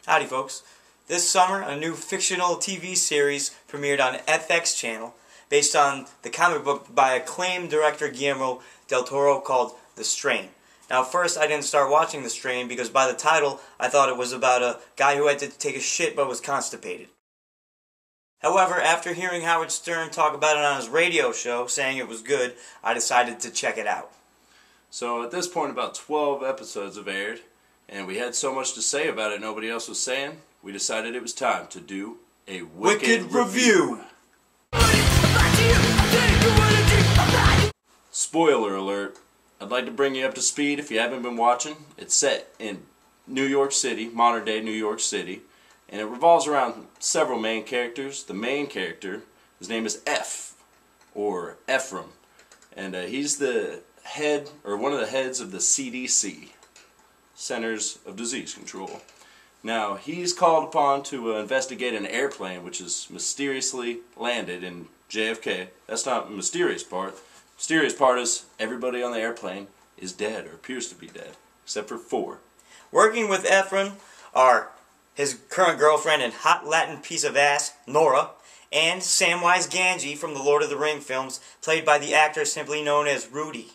Howdy folks. This summer, a new fictional TV series premiered on FX channel based on the comic book by acclaimed director Guillermo del Toro called The Strain. Now at first I didn't start watching The Strain because by the title I thought it was about a guy who had to take a shit but was constipated. However, after hearing Howard Stern talk about it on his radio show saying it was good, I decided to check it out. So at this point about 12 episodes have aired, and we had so much to say about it nobody else was saying, we decided it was time to do a Wicked Review. Spoiler alert, I'd like to bring you up to speed if you haven't been watching. It's set in New York City, modern day New York City, and it revolves around several main characters. The main character, his name is F, or Ephraim, and he's the head, or one of the heads of the CDC, Centers of Disease Control. Now, he's called upon to investigate an airplane which is mysteriously landed in JFK. That's not the mysterious part. The mysterious part is everybody on the airplane is dead, or appears to be dead, except for 4. Working with Ephraim are his current girlfriend and hot Latin piece of ass, Nora, and Samwise Gamgee from the Lord of the Rings films, played by the actor simply known as Rudy.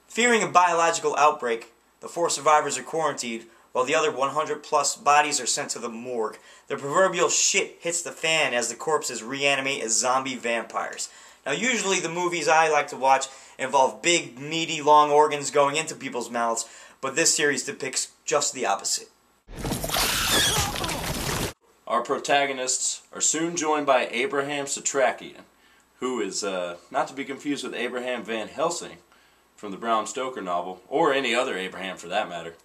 Fearing a biological outbreak, the 4 survivors are quarantined, while the other 100-plus bodies are sent to the morgue. The proverbial shit hits the fan as the corpses reanimate as zombie vampires. Now usually the movies I like to watch involve big, meaty, long organs going into people's mouths, but this series depicts just the opposite. Our protagonists are soon joined by Abraham Satrakian, who is not to be confused with Abraham Van Helsing from the Bram Stoker novel, or any other Abraham for that matter.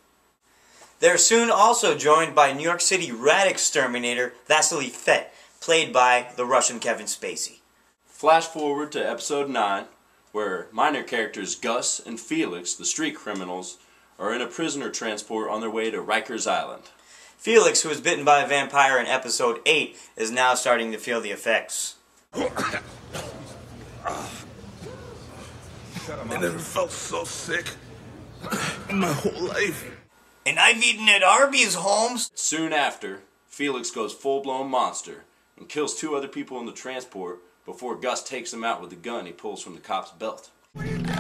They're soon also joined by New York City rat exterminator Vasily Fett, played by the Russian Kevin Spacey. Flash forward to episode 9, where minor characters Gus and Felix, the street criminals, are in a prisoner transport on their way to Rikers Island. Felix, who was bitten by a vampire in episode 8, is now starting to feel the effects. I never felt so sick in my whole life. And I've eaten at Arby's, Holmes. Soon after, Felix goes full-blown monster and kills 2 other people in the transport before Gus takes him out with the gun he pulls from the cop's belt. What are you doing?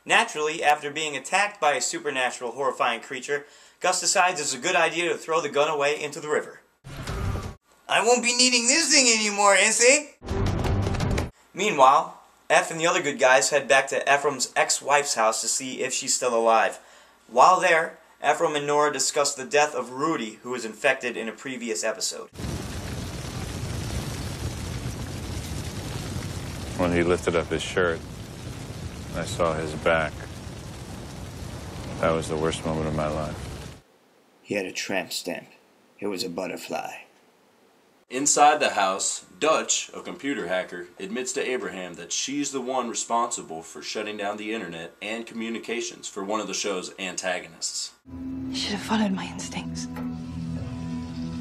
Naturally, after being attacked by a supernatural, horrifying creature, Gus decides it's a good idea to throw the gun away into the river. I won't be needing this thing anymore, eh? Meanwhile, F and the other good guys head back to Ephraim's ex-wife's house to see if she's still alive. While there, Ephraim and Nora discuss the death of Rudy, who was infected in a previous episode. When he lifted up his shirt, I saw his back. That was the worst moment of my life. He had a tramp stamp. It was a butterfly. Inside the house, Dutch, a computer hacker, admits to Abraham that she's the one responsible for shutting down the internet and communications for one of the show's antagonists. I should have followed my instincts.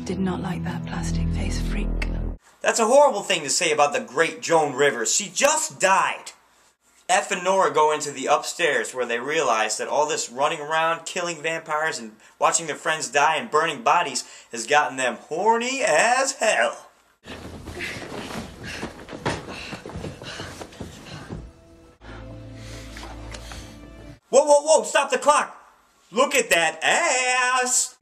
Did not like that plastic-faced freak. That's a horrible thing to say about the great Joan Rivers. She just died. F and Nora go into the upstairs where they realize that all this running around, killing vampires, and watching their friends die and burning bodies has gotten them horny as hell. Whoa, whoa, whoa, stop the clock! Look at that ass!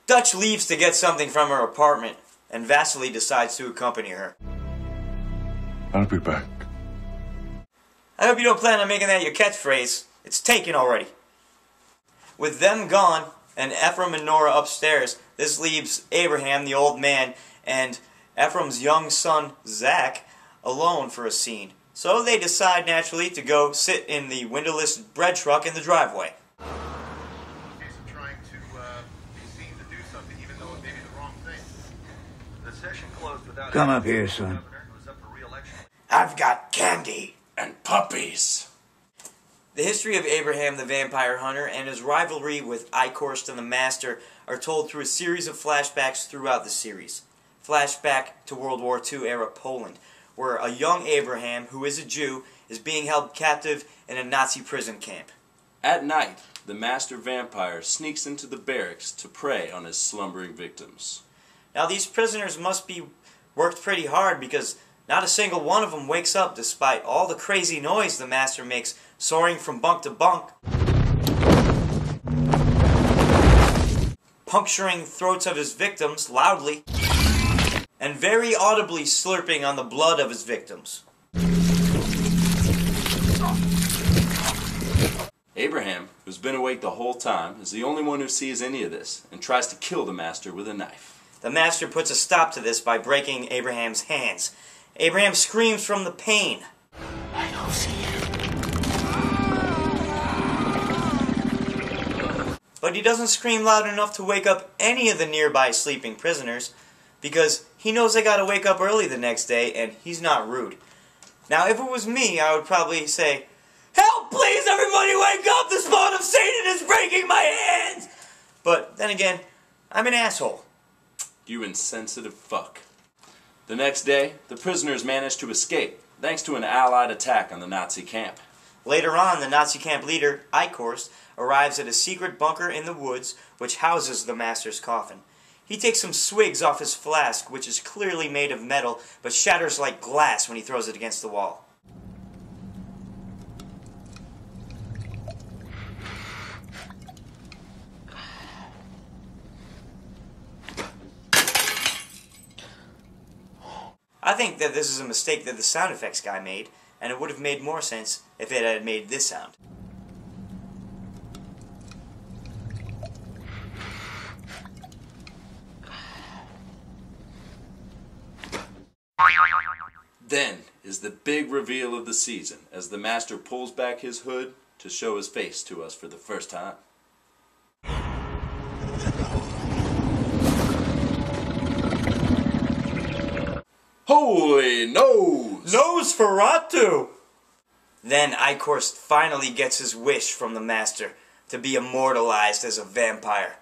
Dutch leaves to get something from her apartment, and Vasily decides to accompany her. I'll be back. I hope you don't plan on making that your catchphrase. It's taken already. With them gone, and Ephraim and Nora upstairs, this leaves Abraham, the old man, and Ephraim's young son, Zach, alone for a scene. So they decide, naturally, to go sit in the windowless bread truck in the driveway. Come up here, son. I've got candy And puppies. The history of Abraham the Vampire Hunter and his rivalry with Eichhorst and the Master are told through a series of flashbacks throughout the series. Flashback to World War II era Poland, where a young Abraham, who is a Jew, is being held captive in a Nazi prison camp. At night, the master vampire sneaks into the barracks to prey on his slumbering victims. Now these prisoners must be worked pretty hard because not a single one of them wakes up despite all the crazy noise the Master makes soaring from bunk to bunk, puncturing throats of his victims loudly, and very audibly slurping on the blood of his victims. Abraham, who's been awake the whole time, is the only one who sees any of this and tries to kill the Master with a knife. The Master puts a stop to this by breaking Abraham's hands. Abraham screams from the pain. I don't see you. But he doesn't scream loud enough to wake up any of the nearby sleeping prisoners, because he knows they gotta wake up early the next day, and he's not rude. Now, if it was me, I would probably say, "Help, please, everybody wake up! The spawn of Satan is breaking my hands!" But then again, I'm an asshole. You insensitive fuck. The next day, the prisoners manage to escape, thanks to an Allied attack on the Nazi camp. Later on, the Nazi camp leader, Eichhorst, arrives at a secret bunker in the woods which houses the Master's coffin. He takes some swigs off his flask, which is clearly made of metal, but shatters like glass when he throws it against the wall. I think that this is a mistake that the sound effects guy made, and it would have made more sense if it had made this sound. Then is the big reveal of the season as the Master pulls back his hood to show his face to us for the first time. Holy nose! Nosferatu! Then Eichhorst finally gets his wish from the Master to be immortalized as a vampire.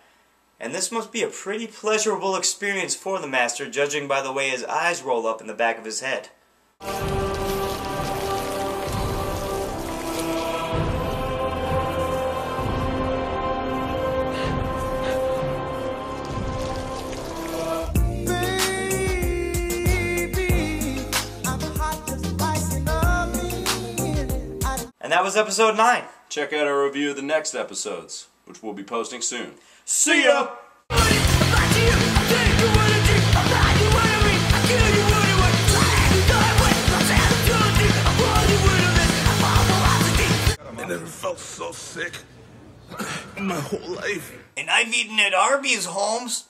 And this must be a pretty pleasurable experience for the Master, judging by the way his eyes roll up in the back of his head. And that was episode 9. Check out our review of the next episodes, which we'll be posting soon. See ya! I never felt so sick in my whole life. And I've eaten at Arby's, Holmes.